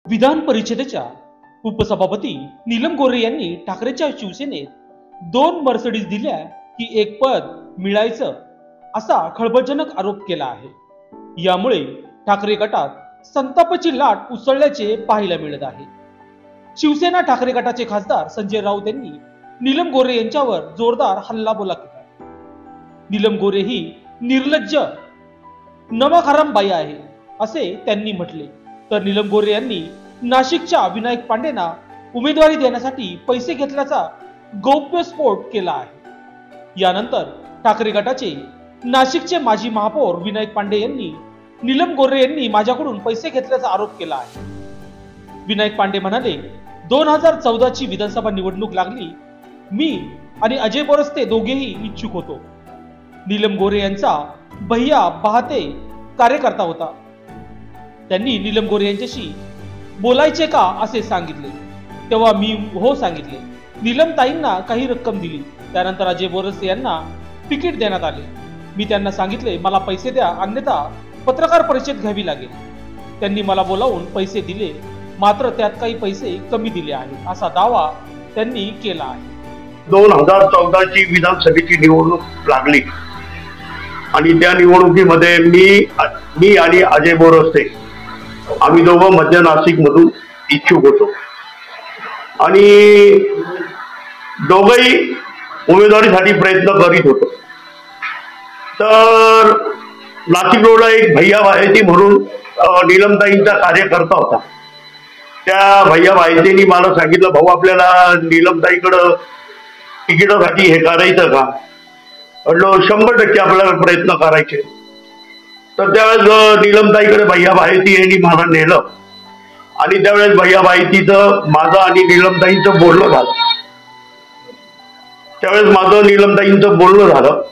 विधान परिषदेच्या उपसभापती नीलम गोऱ्हे यांनी ठाकरेंच्या शिवसेनेत 2 मर्सिडीज दिल्या की 1 पद मिळायचं असा खळबळजनक आरोप केला आहे। यामुळे ठाकरे गटात संतापाची लाट उसळल्याचे पाहायला मिळत आहे। शिवसेना ठाकरे गटाचे खासदार संजय राऊत यांनी नीलम गोऱ्हे यांच्यावर जोरदार हल्लाबोल केला। नीलम गोऱ्हे ही निर्लज्ज नमक बाई आहे असे त्यांनी म्हटले। तर नीलम गोऱ्हे यांनी नाशिकच्या विनायक पांडेंना उमेदवारी देण्यासाठी पैसे घेतल्याचा गौप्यस्फोट केला आहे। यानंतर ठाकरे गटाचे नाशिकचे माजी महापौर विनायक पांडे यांनी नीलम गोऱ्हे यांनी माझ्याकडून पैसे घेतल्याचा आरोप केला आहे। विनायक पांडे म्हणाले, 2014 ची विधानसभा निवडणूक लागली, मी आणि अजय बोरस्ते दोघेही इच्छुक होतो। नीलम गोऱ्हे यांचा भैया बहाते कार्यकर्ता होता। त्यांनी नीलम गोऱ्हे यांच्याशी बोलायचे का असे सांगितले, तेव्हा मी हो सांगितले। नीलम ताईंना काही रक्कम दिली, त्यानंतर अजय बोरस्ते यांना तिकीट देण्यात आले। मी त्यांना सांगितले मला पैसे द्या, अन्यथा पत्रकार परिषद घ्यावी लागेल। त्यांनी मला बोलावून पैसे दिले, मात्र त्यात काही पैसे कमी दिले आहेत असा दावा त्यांनी केला आहे। 2014 ची विधानसभेची निवडणूक लागली आणि त्या निवडणुकीमध्ये मी आणि अजय बोरस्ते आम्ही दोघं मध्य नाशिक मधून इच्छुक होतो आणि दोघंही उमेदवारीसाठी प्रयत्न करीत होतो। तर नाशिक रोडला एक भैया बाहेती म्हणून नीलमताईंचा कार्यकर्ता होता। त्या भैया बाहेतींनी मला सांगितलं, भाऊ आपल्याला नीलमताईकडं तिकिटासाठी हे करायचं का? म्हटलं 100% आपल्याला प्रयत्न करायचे। तर त्यावेळेस नीलमताईकडे भैया बाहेती यांनी मला नेलं आणि त्यावेळेस भैया बाहेतीचं माझं आणि नीलमताईंचं बोलणं झालं। त्यावेळेस माझं नीलमताईंचं बोलणं झालं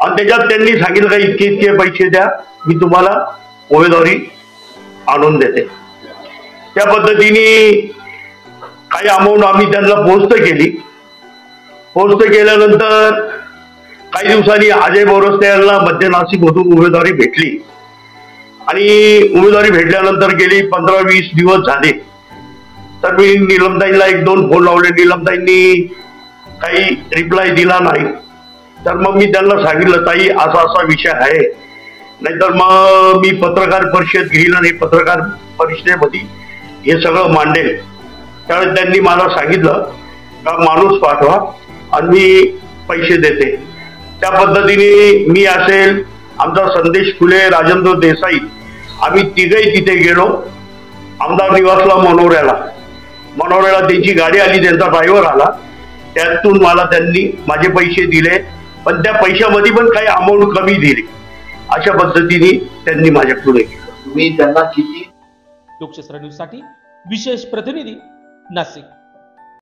आणि त्याच्यात त्यांनी सांगितलं का इतके पैसे द्या, मी तुम्हाला उमेदवारी आणून देते। त्या पद्धतीने काही अमाऊंट आम्ही त्यांना पोस्ट केली। पोस्ट केल्यानंतर काही दिवसांनी अजय बोरस्ते यांना मध्य नाशिक मधून उमेदवारी भेटली आणि उमेदवारी भेटल्यानंतर गेली 15-20 दिवस झाले। तर मी नीलमताईंना 1-2 फोन लावले, नीलमताईंनी काही रिप्लाय दिला नाही। तर मग मी त्यांना सांगितलं, ताई असा विषय आहे, नाहीतर मग मी पत्रकार परिषद घेईल आणि पत्रकार परिषदेमध्ये हे सगळं मांडेल। त्यावेळेस त्यांनी मला सांगितलं का माणूस पाठवा आणि मी पैसे देते। त्या पद्धतीने मी असेल, आमचा संदेश फुले, राजेंद्र देसाई, आम्ही तिघही तिथे गेलो आमदार निवासला मनोऱ्याला त्यांची गाडी आली, त्यांचा ड्रायव्हर आला, त्यातून मला त्यांनी माझे पैसे दिले, पण त्या पैशामध्ये पण काही अमाऊंट कमी दिली। अशा पद्धतीने त्यांनी माझ्याकडून मी त्यांना किती लोकशास्त्र न्यूज साठी विशेष प्रतिनिधी नाशिक।